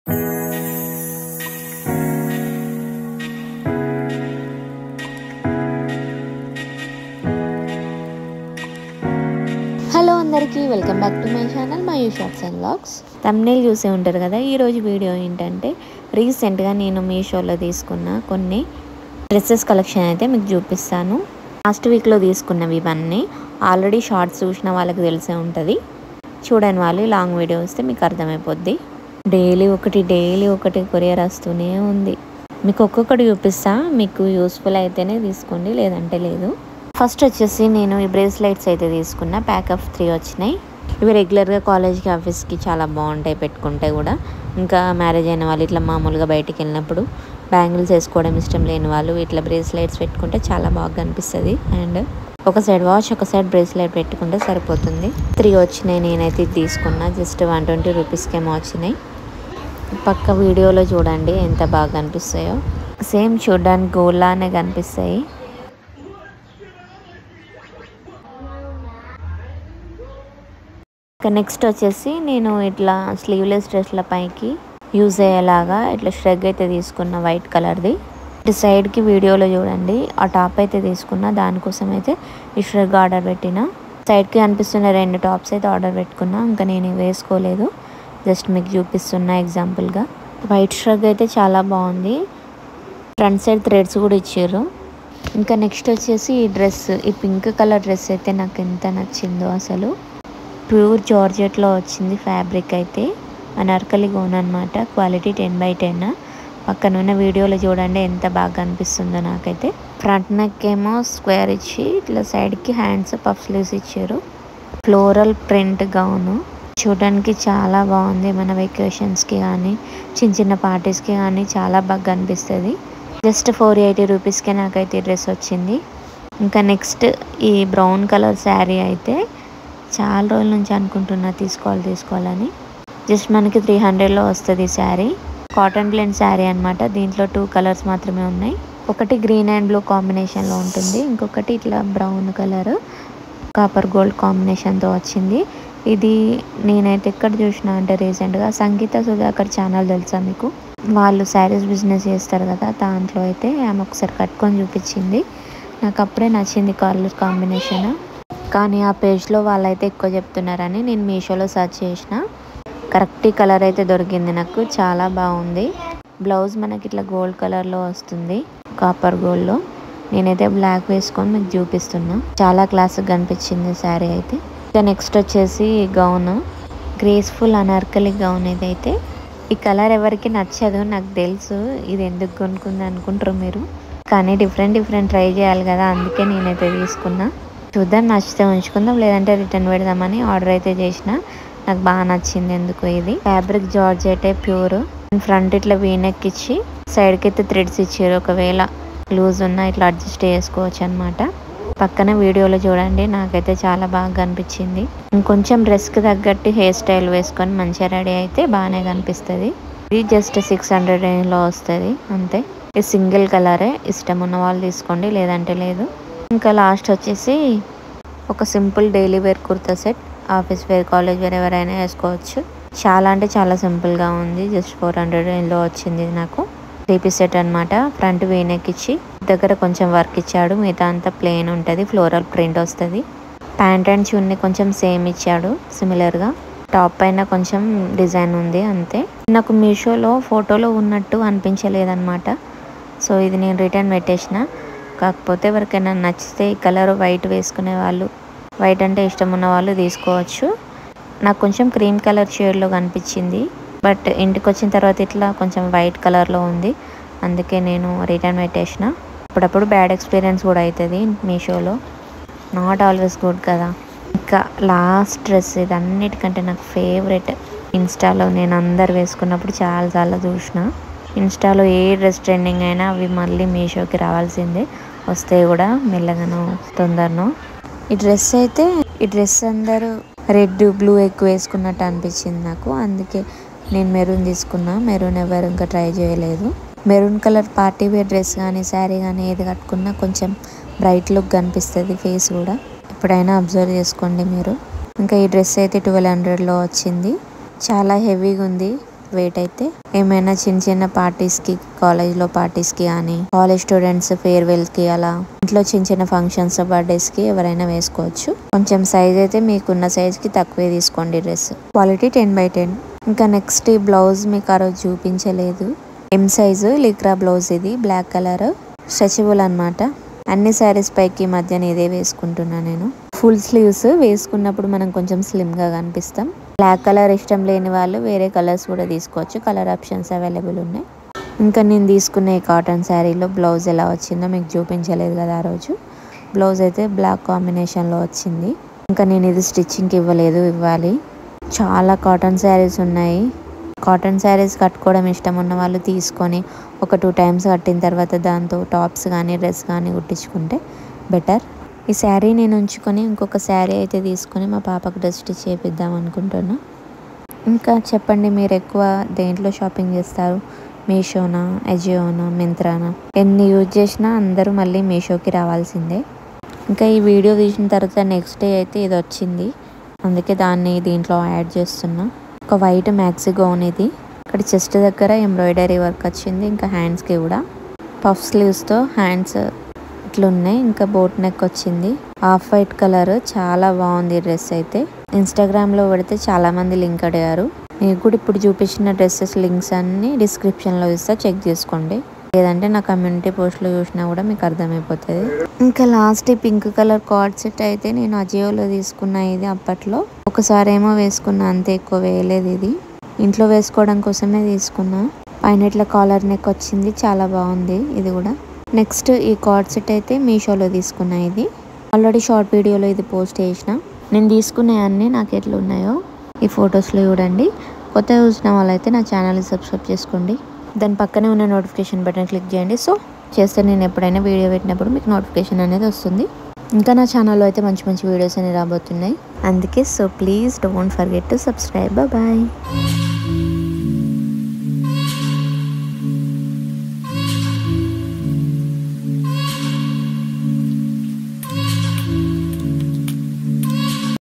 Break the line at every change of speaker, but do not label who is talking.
Hello అందరికీ welcome back to my channel Mayush shorts and vlogs. Thumbnail చూసే ఉంటారు కదా. ఈరోజు వీడియో ఏంటంటే రీసెంట్గా నేను మీషోలో తీసుకున్న కొన్ని డ్రెస్సెస్ కలెక్షన్ అయితే మీకు చూపిస్తాను. లాస్ట్ వీక్లో తీసుకున్నవి ఇవన్నీ. ఆల్రెడీ షార్ట్స్ చూసిన వాళ్ళకి తెలిసే ఉంటుంది, చూడని వాళ్ళు లాంగ్ వీడియో వస్తే మీకు అర్థమైపోద్ది. డైలీ ఒకటి కొరియర్ వస్తూనే ఉంది. మీకు ఒక్కొక్కటి చూపిస్తా, మీకు యూస్ఫుల్ అయితేనే తీసుకోండి, లేదంటే లేదు. ఫస్ట్ వచ్చేసి నేను ఈ బ్రేస్లెట్స్ అయితే తీసుకున్నా. ప్యాక్ ఆఫ్ 3 వచ్చినాయి. ఇవి రెగ్యులర్గా కాలేజ్కి ఆఫీస్కి చాలా బాగుంటాయి పెట్టుకుంటే కూడా. ఇంకా మ్యారేజ్ అయిన వాళ్ళు ఇట్లా మామూలుగా బయటికి వెళ్ళినప్పుడు బ్యాంగిల్స్ వేసుకోవడం ఇష్టం లేని వాళ్ళు ఇట్లా బ్రేస్లెట్స్ పెట్టుకుంటే చాలా బాగా అనిపిస్తుంది. అండ్ ఒక సైడ్ వాచ్, ఒక సైడ్ బ్రేస్లెట్ పెట్టుకుంటే సరిపోతుంది. 3 వచ్చినాయి. నేనైతే ఇది తీసుకున్నా. జస్ట్ 120 రూపీస్కేమో వచ్చినాయి. పక్క వీడియోలో చూడండి ఎంత బాగా కనిపిస్తాయో. సేమ్ చూడడానికి గోల్డ్ లానే కనిపిస్తాయి. నెక్స్ట్ వచ్చేసి నేను ఇట్లా స్లీవ్లెస్ డ్రెస్ల పైకి యూజ్ అయ్యేలాగా ఇట్లా ష్రగ్ అయితే తీసుకున్న, వైట్ కలర్ది. ఇటు సైడ్కి వీడియోలో చూడండి ఆ టాప్ అయితే తీసుకున్నా. దానికోసం అయితే ఈ ష్రగ్ ఆర్డర్ పెట్టిన. సైడ్కి కనిపిస్తున్న 2 టాప్స్ అయితే ఆర్డర్ పెట్టుకున్నా. ఇంకా నేను వేసుకోలేదు, జస్ట్ మీకు చూపిస్తున్నా ఎగ్జాంపుల్గా. వైట్ ష్రగ్ అయితే చాలా బాగుంది. ఫ్రంట్ సైడ్ థ్రెడ్స్ కూడా ఇచ్చారు. ఇంకా నెక్స్ట్ వచ్చేసి ఈ డ్రెస్, ఈ పింక్ కలర్ డ్రెస్ అయితే నాకు ఎంత నచ్చిందో అసలు. ప్యూర్ జార్జెట్లో వచ్చింది ఫ్యాబ్రిక్ అయితే. అనార్కలి గౌన్ అనమాట. క్వాలిటీ 10/10. పక్కన ఉన్న వీడియోలో చూడండి ఎంత బాగా అనిపిస్తుందో నాకైతే. ఫ్రంట్ నెక్ ఏమో స్క్వేర్ ఇచ్చి ఇట్లా సైడ్కి హ్యాండ్స్ పఫ్ స్లీవ్స్ ఇచ్చారు. ఫ్లోరల్ ప్రింట్ గౌను చూడడానికి చాలా బాగుంది. మన వెకేషన్స్కి కానీ చిన్న చిన్న పార్టీస్కి కానీ చాలా బాగా అనిపిస్తుంది. జస్ట్ 480 రూపీస్కే నాకైతే ఈ డ్రెస్ వచ్చింది. ఇంకా నెక్స్ట్ ఈ బ్రౌన్ కలర్ శారీ అయితే చాలా రోజుల నుంచి అనుకుంటున్నా తీసుకోవాలని. జస్ట్ మనకి 300లో వస్తుంది ఈ శారీ. కాటన్ బ్లెండ్ శారీ అనమాట. దీంట్లో 2 కలర్స్ మాత్రమే ఉన్నాయి. ఒకటి గ్రీన్ అండ్ బ్లూ కాంబినేషన్లో ఉంటుంది, ఇంకొకటి ఇట్లా బ్రౌన్ కలర్ కాపర్ గోల్డ్ కాంబినేషన్తో వచ్చింది. ఇది నేనైతే ఎక్కడ చూసినా అంటే రీసెంట్గా సంగీత సుధాకర్ ఛానల్ తెలుసా మీకు? వాళ్ళు శారీస్ బిజినెస్ చేస్తారు కదా, దాంట్లో అయితే ఆమె ఒకసారి కట్టుకొని చూపించింది. నాకు అప్పుడే నచ్చింది కలర్ కాంబినేషన్. కానీ ఆ పేజ్లో వాళ్ళైతే ఎక్కువ చెప్తున్నారని నేను మీషోలో సెర్చ్ చేసిన. కరెక్ట్ కలర్ అయితే దొరికింది నాకు. చాలా బాగుంది. బ్లౌజ్ మనకి ఇట్లా గోల్డ్ కలర్లో వస్తుంది, కాపర్ గోల్డ్లో. నేనైతే బ్లాక్ వేసుకొని మీకు చూపిస్తున్నా. చాలా క్లాసిక్గా అనిపించింది శారీ అయితే. ఇంకా నెక్స్ట్ వచ్చేసి గౌన్, గ్రేస్ఫుల్ అనార్కలి గౌన్. ఇదైతే ఈ కలర్ ఎవరికి నచ్చదు నాకు తెలుసు, ఇది ఎందుకు కొనుక్కుంది అనుకుంటారు మీరు. కానీ డిఫరెంట్ ట్రై చేయాలి కదా, అందుకే నేనైతే తీసుకున్నా. చూద్దాం, నచ్చితే ఉంచుకుందాం, లేదంటే రిటర్న్ పెడదామని ఆర్డర్ అయితే చేసిన. నాకు బాగా నచ్చింది ఎందుకు. ఇది ఫ్యాబ్రిక్ జార్జెట్ ప్యూర్. ఫ్రంట్ ఇట్లా వీనెక్ ఇచ్చి సైడ్కి అయితే థ్రెడ్స్ ఇచ్చారు. ఒకవేళ లూజ్ ఉన్నా ఇట్లా అడ్జస్ట్ చేసుకోవచ్చు అనమాట. పక్కన వీడియోలో చూడండి, నాకైతే చాలా బాగా కనిపించింది. ఇంకొంచెం డ్రెస్కి తగ్గట్టు హెయిర్ స్టైల్ వేసుకొని మంచిగా రెడీ అయితే బాగానే కనిపిస్తుంది. ఇది జస్ట్ 600 రేంజ్లో వస్తుంది అంతే. ఇది సింగిల్ కలరే, ఇష్టం ఉన్న వాళ్ళు తీసుకోండి, లేదంటే లేదు. ఇంకా లాస్ట్ వచ్చేసి ఒక simple daily wear kurta set. Office wear, college wear ఎవరైనా వేసుకోవచ్చు. చాలా అంటే చాలా సింపుల్గా ఉంది. జస్ట్ 400 రేంజ్లో వచ్చింది నాకు. 3 పీస్ సెట్ అనమాట. ఫ్రంట్ వీనెక్ ఇచ్చి దగ్గర కొంచెం వర్క్ ఇచ్చాడు, మిగతా అంతా ప్లెయిన్ ఉంటుంది. ఫ్లోరల్ ప్రింట్ వస్తుంది. ప్యాంట్ అండ్ చున్నీ కొంచెం సేమ్ ఇచ్చాడు సిమిలర్గా. టాప్ పైన కొంచెం డిజైన్ ఉంది అంతే. నాకు మీషోలో ఫోటోలో ఉన్నట్టు అనిపించలేదన్నమాట. సో ఇది నేను రిటర్న్ పెట్టేసిన. కాకపోతే ఎవరికైనా నచ్చితే ఈ కలర్ వైట్ వేసుకునే వాళ్ళు, వైట్ అంటే ఇష్టం ఉన్న వాళ్ళు తీసుకోవచ్చు. నాకు కొంచెం క్రీమ్ కలర్ షేడ్లో కనిపించింది, బట్ ఇంటికి వచ్చిన తర్వాత ఇట్లా కొంచెం వైట్ కలర్లో ఉంది, అందుకే నేను రిటర్న్ పెట్టేసిన. అప్పుడప్పుడు బ్యాడ్ ఎక్స్పీరియన్స్ కూడా అవుతుంది మీషోలో, నాట్ ఆల్వేస్ గుడ్ కదా. ఇంకా లాస్ట్ డ్రెస్, ఇది అన్నిటికంటే నాకు ఫేవరెట్. ఇన్స్టాలో నేను అందరు వేసుకున్నప్పుడు చాలా చూసిన. ఇన్స్టాలో ఏ డ్రెస్ ట్రెండింగ్ అయినా అవి మళ్ళీ మీషోకి రావాల్సిందే. వస్తే కూడా మెల్లగానో తొందరనో. ఈ డ్రెస్ అందరూ రెడ్ బ్లూ ఎక్కువ వేసుకున్నట్టు అనిపించింది నాకు, అందుకే నేను మెరూన్ తీసుకున్నా. మెరూన్ ఎవరు ఇంకా ట్రై చేయలేదు. Maroon colour party wear dress కానీ శారీ కానీ ఏది కట్టుకున్నా కొంచెం బ్రైట్ లుక్ కనిపిస్తుంది ఫేస్ కూడా. ఎప్పుడైనా అబ్జర్వ్ చేసుకోండి మీరు. ఇంకా ఈ డ్రెస్ అయితే 1200లో వచ్చింది. చాలా హెవీగా ఉంది. వెయిట్ అయితే ఏమైనా చిన్న చిన్న పార్టీస్కి, కాలేజ్లో పార్టీస్కి కానీ, కాలేజ్ స్టూడెంట్స్ ఫేర్వెల్కి, అలా ఇంట్లో చిన్న చిన్న ఫంక్షన్స్, బర్త్డేస్కి ఎవరైనా వేసుకోవచ్చు. కొంచెం సైజ్ అయితే మీకున్న సైజ్కి తక్కువే తీసుకోండి డ్రెస్. క్వాలిటీ 10/10. ఇంకా నెక్స్ట్ ఈ బ్లౌజ్ మీకు ఆ రోజు చూపించలేదు. ఎం సైజు లిక్రా బ్లౌజ్, ఇది బ్లాక్ కలర్, స్ట్రెచబుల్ అనమాట. అన్ని శారీస్ పైకి మధ్యన ఇదే వేసుకుంటున్నా నేను. ఫుల్ స్లీవ్స్ వేసుకున్నప్పుడు మనం కొంచెం స్లిమ్గా కనిపిస్తాం. బ్లాక్ కలర్ ఇష్టం లేని వాళ్ళు వేరే కలర్స్ కూడా తీసుకోవచ్చు. కలర్ ఆప్షన్స్ అవైలబుల్ ఉన్నాయి. ఇంకా నేను తీసుకున్న ఈ కాటన్ శారీలో బ్లౌజ్ ఎలా వచ్చిందో మీకు చూపించలేదు కదా ఆ రోజు. బ్లౌజ్ అయితే బ్లాక్ కాంబినేషన్లో వచ్చింది. ఇంకా నేను ఇది స్టిచ్చింగ్కి ఇవ్వాలి. చాలా కాటన్ శారీస్ ఉన్నాయి. కాటన్ శారీస్ కట్టుకోవడం ఇష్టం ఉన్న వాళ్ళు తీసుకొని ఒక 2 times కట్టిన తర్వాత దాంతో టాప్స్ కానీ డ్రెస్ కానీ కుట్టించుకుంటే బెటర్. ఈ శారీ నేను ఉంచుకొని ఇంకొక శారీ అయితే తీసుకొని మా పాపకు డ్రెస్ స్టిచ్ చేపిద్దాం అనుకుంటున్నా. ఇంకా చెప్పండి, మీరు ఎక్కువ దేంట్లో షాపింగ్ చేస్తారు? మీషోనా, అజియోనా, మింత్రానా? ఎన్ని యూజ్ చేసినా అందరూ మళ్ళీ మీషోకి రావాల్సిందే. ఇంకా ఈ వీడియో తీసిన తర్వాత నెక్స్ట్ డే అయితే ఇది వచ్చింది, అందుకే దాన్ని దీంట్లో యాడ్ చేస్తున్నా. ఒక వైట్ మ్యాక్సీ గౌన్ ఇది. ఇక్కడ చెస్ట్ దగ్గర ఎంబ్రాయిడరీ వర్క్ వచ్చింది. ఇంకా హ్యాండ్స్కి కూడా పఫ్ స్లీవ్స్తో హ్యాండ్స్ ఇట్లున్నాయి. ఇంకా బోట్ నెక్ వచ్చింది. ఆఫ్ వైట్ కలర్, చాలా బాగుంది డ్రెస్ అయితే. ఇన్స్టాగ్రామ్లో పెడితే చాలామంది లింక్ అడిగారు. మీకు కూడా ఇప్పుడు చూపించిన డ్రెస్సెస్ లింక్స్ అన్నీ డిస్క్రిప్షన్లో ఇస్తా, చెక్ చేసుకోండి. లేదంటే నా కమ్యూనిటీ పోస్ట్లో చూసినా కూడా మీకు అర్థమైపోతుంది. ఇంకా లాస్ట్ ఈ పింక్ కలర్ కార్డ్ సెట్ అయితే నేను అజియోలో తీసుకున్నా. ఇది అప్పట్లో ఒకసారి ఏమో వేసుకున్నా, అంతే, ఎక్కువ వేయలేదు. ఇది ఇంట్లో వేసుకోవడం కోసమే తీసుకున్నా. పైన ఇట్లా కాలర్ నెక్ వచ్చింది, చాలా బాగుంది ఇది కూడా. నెక్స్ట్ ఈ కార్డ్ సెట్ అయితే మీషోలో తీసుకున్నా. ఇది ఆల్రెడీ షార్ట్ వీడియోలో ఇది పోస్ట్ చేసిన. నేను తీసుకునే అన్నీ నాకు ఎట్లా ఉన్నాయో ఈ ఫొటోస్లో చూడండి. కొత్తగా చూసిన వాళ్ళైతే నా ఛానల్ని సబ్స్క్రైబ్ చేసుకోండి. దాని పక్కనే ఉన్న నోటిఫికేషన్ బటన్ క్లిక్ చేయండి. సో చేస్తే నేను ఎప్పుడైనా వీడియో పెట్టినప్పుడు మీకు నోటిఫికేషన్ అనేది వస్తుంది. ఇంకా నా ఛానల్లో అయితే మంచి మంచి వీడియోస్ అనేవి రాబోతున్నాయి. అందుకే so please don't forget to subscribe. Bye.